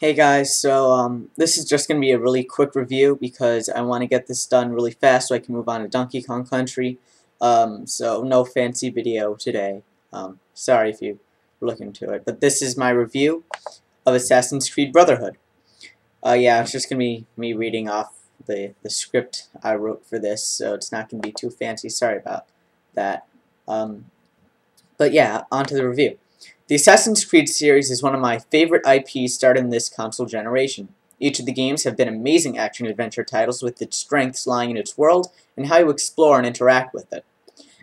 Hey guys, this is just going to be a really quick review because I want to get this done really fast so I can move on to Donkey Kong Country. So no fancy video today. Sorry if you were looking to it, but this is my review of Assassin's Creed Brotherhood. Yeah, it's just going to be me reading off the script I wrote for this, so it's not going to be too fancy. Sorry about that. But yeah, on to the review. The Assassin's Creed series is one of my favorite IPs started in this console generation. Each of the games have been amazing action-adventure titles with its strengths lying in its world and how you explore and interact with it.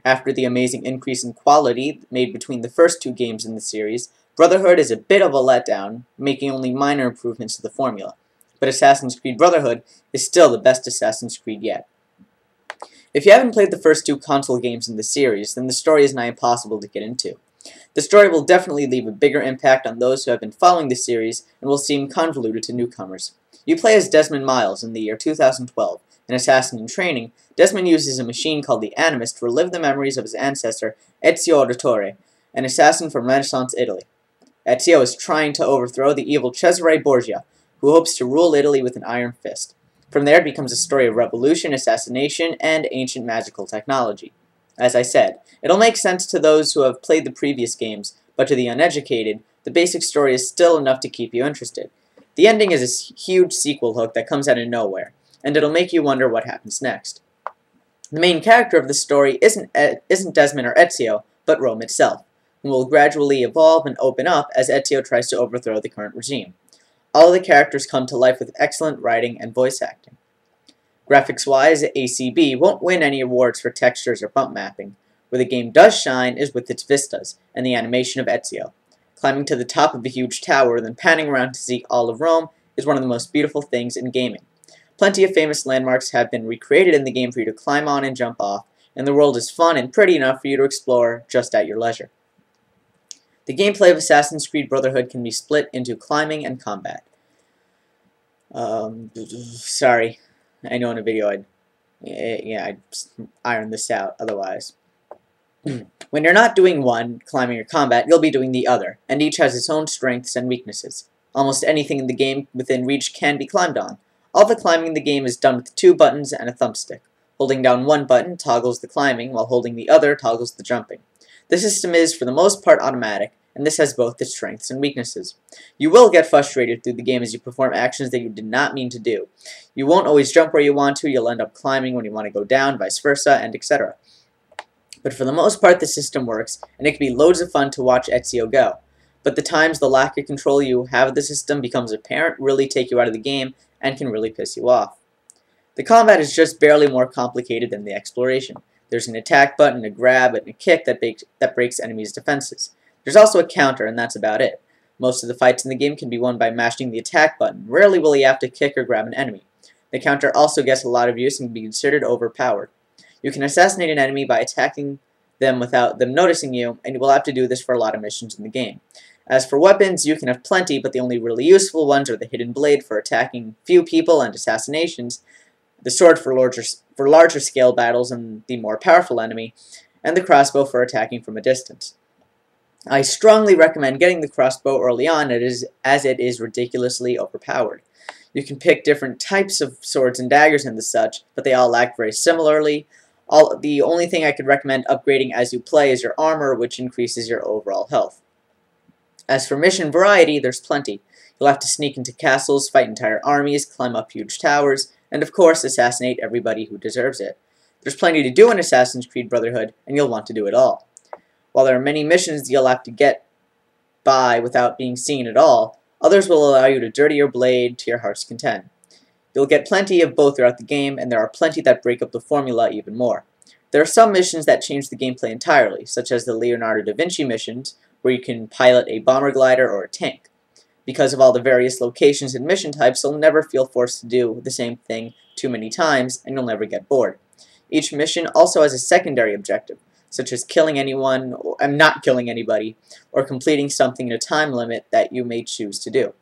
After the amazing increase in quality made between the first two games in the series, Brotherhood is a bit of a letdown, making only minor improvements to the formula. But Assassin's Creed Brotherhood is still the best Assassin's Creed yet. If you haven't played the first two console games in the series, then the story is nigh impossible to get into. The story will definitely leave a bigger impact on those who have been following the series and will seem convoluted to newcomers. You play as Desmond Miles in the year 2012. An assassin in training, Desmond uses a machine called the Animus to relive the memories of his ancestor, Ezio Auditore, an assassin from Renaissance Italy. Ezio is trying to overthrow the evil Cesare Borgia, who hopes to rule Italy with an iron fist. From there, it becomes a story of revolution, assassination, and ancient magical technology. As I said, it'll make sense to those who have played the previous games, but to the uneducated, the basic story is still enough to keep you interested. The ending is a huge sequel hook that comes out of nowhere, and it'll make you wonder what happens next. The main character of the story isn't Desmond or Ezio, but Rome itself, and will gradually evolve and open up as Ezio tries to overthrow the current regime. All of the characters come to life with excellent writing and voice acting. Graphics-wise, ACB won't win any awards for textures or bump mapping. Where the game does shine is with its vistas and the animation of Ezio. Climbing to the top of a huge tower, then panning around to see all of Rome is one of the most beautiful things in gaming. Plenty of famous landmarks have been recreated in the game for you to climb on and jump off, and the world is fun and pretty enough for you to explore just at your leisure. The gameplay of Assassin's Creed Brotherhood can be split into climbing and combat. Sorry. I know in a video I'd iron this out otherwise. When you're not doing one, climbing or combat, you'll be doing the other, and each has its own strengths and weaknesses. Almost anything in the game within reach can be climbed on. All the climbing in the game is done with two buttons and a thumbstick. Holding down one button toggles the climbing, while holding the other toggles the jumping. The system is, for the most part, automatic, and this has both its strengths and weaknesses. You will get frustrated through the game as you perform actions that you did not mean to do. You won't always jump where you want to, you'll end up climbing when you want to go down, vice versa, and etc. But for the most part, the system works, and it can be loads of fun to watch Ezio go. But the times the lack of control you have of the system becomes apparent really take you out of the game, and can really piss you off. The combat is just barely more complicated than the exploration. There's an attack button, a grab, and a kick that breaks enemies' defenses. There's also a counter, and that's about it. Most of the fights in the game can be won by mashing the attack button. Rarely will you have to kick or grab an enemy. The counter also gets a lot of use and can be considered overpowered. You can assassinate an enemy by attacking them without them noticing you, and you will have to do this for a lot of missions in the game. As for weapons, you can have plenty, but the only really useful ones are the hidden blade for attacking few people and assassinations, the sword for larger scale battles and the more powerful enemy, and the crossbow for attacking from a distance. I strongly recommend getting the crossbow early on as it is ridiculously overpowered. You can pick different types of swords and daggers and the such, but they all act very similarly. The only thing I could recommend upgrading as you play is your armor, which increases your overall health. As for mission variety, there's plenty. You'll have to sneak into castles, fight entire armies, climb up huge towers, and of course assassinate everybody who deserves it. There's plenty to do in Assassin's Creed Brotherhood, and you'll want to do it all. While there are many missions you'll have to get by without being seen at all, others will allow you to dirty your blade to your heart's content. You'll get plenty of both throughout the game, and there are plenty that break up the formula even more. There are some missions that change the gameplay entirely, such as the Leonardo da Vinci missions, where you can pilot a bomber glider or a tank. Because of all the various locations and mission types, you'll never feel forced to do the same thing too many times, and you'll never get bored. Each mission also has a secondary objective, such as killing anyone, or not killing anybody, or completing something in a time limit that you may choose to do.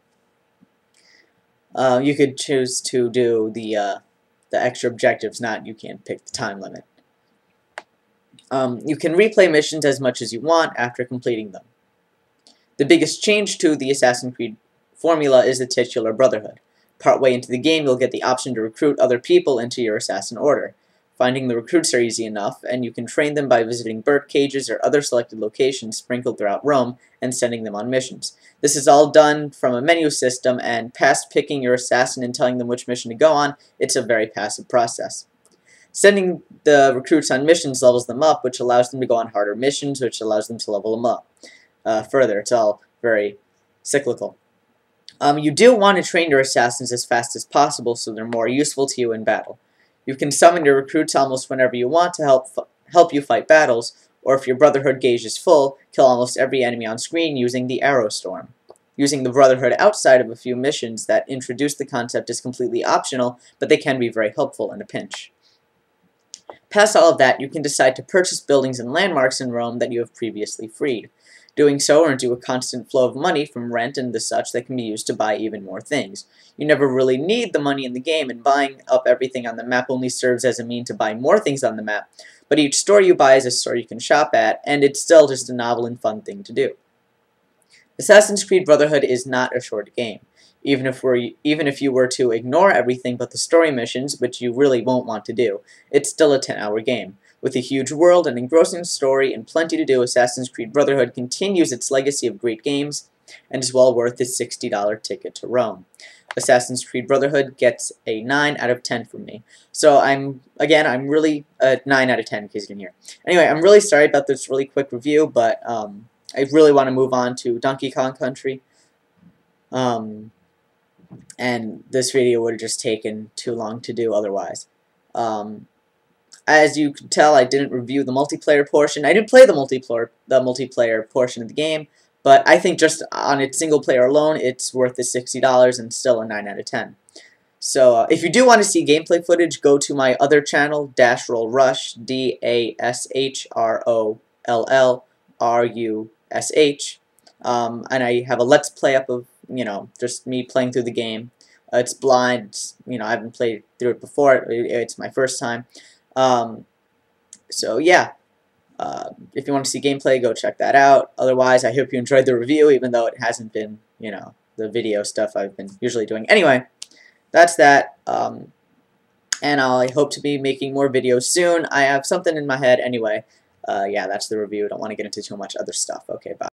You could choose to do the extra objectives, you can't pick the time limit. You can replay missions as much as you want after completing them. The biggest change to the Assassin's Creed formula is the titular brotherhood. Partway into the game, you'll get the option to recruit other people into your assassin order. Finding the recruits are easy enough, and you can train them by visiting bird cages or other selected locations sprinkled throughout Rome and sending them on missions. This is all done from a menu system, and past picking your assassin and telling them which mission to go on, it's a very passive process. Sending the recruits on missions levels them up, which allows them to go on harder missions, which allows them to level them up further. It's all very cyclical. You do want to train your assassins as fast as possible so they're more useful to you in battle. You can summon your recruits almost whenever you want to help you fight battles, or if your Brotherhood gauge is full, kill almost every enemy on screen using the Arrow Storm. Using the Brotherhood outside of a few missions that introduce the concept is completely optional, but they can be very helpful in a pinch. Past all of that, you can decide to purchase buildings and landmarks in Rome that you have previously freed. Doing so earns you a constant flow of money from rent and the such that can be used to buy even more things. You never really need the money in the game, and buying up everything on the map only serves as a means to buy more things on the map, but each store you buy is a store you can shop at, and it's still just a novel and fun thing to do. Assassin's Creed Brotherhood is not a short game. Even if you were to ignore everything but the story missions, which you really won't want to do, it's still a 10-hour game. With a huge world, an engrossing story, and plenty to do, Assassin's Creed Brotherhood continues its legacy of great games, and is well worth its $60 ticket to Rome. Assassin's Creed Brotherhood gets a 9 out of 10 from me. So I'm really, 9 out of 10 in case you can hear. Anyway, I'm really sorry about this really quick review, but I really want to move on to Donkey Kong Country. And this video would have just taken too long to do otherwise. As you can tell, I didn't review the multiplayer portion. I didn't play the multiplayer portion of the game, but I think just on its single player alone, it's worth the $60 and still a 9 out of 10. So if you do want to see gameplay footage, go to my other channel, Dash Roll Rush, DASHROLLRUSH, and I have a Let's Play up of, just me playing through the game. It's blind, I haven't played through it before, it's my first time. So yeah, if you want to see gameplay, go check that out. Otherwise, I hope you enjoyed the review, even though it hasn't been, the video stuff I've been usually doing. Anyway, that's that, and I hope to be making more videos soon. I have something in my head anyway. Yeah, that's the review. Don't want to get into too much other stuff. Okay, bye.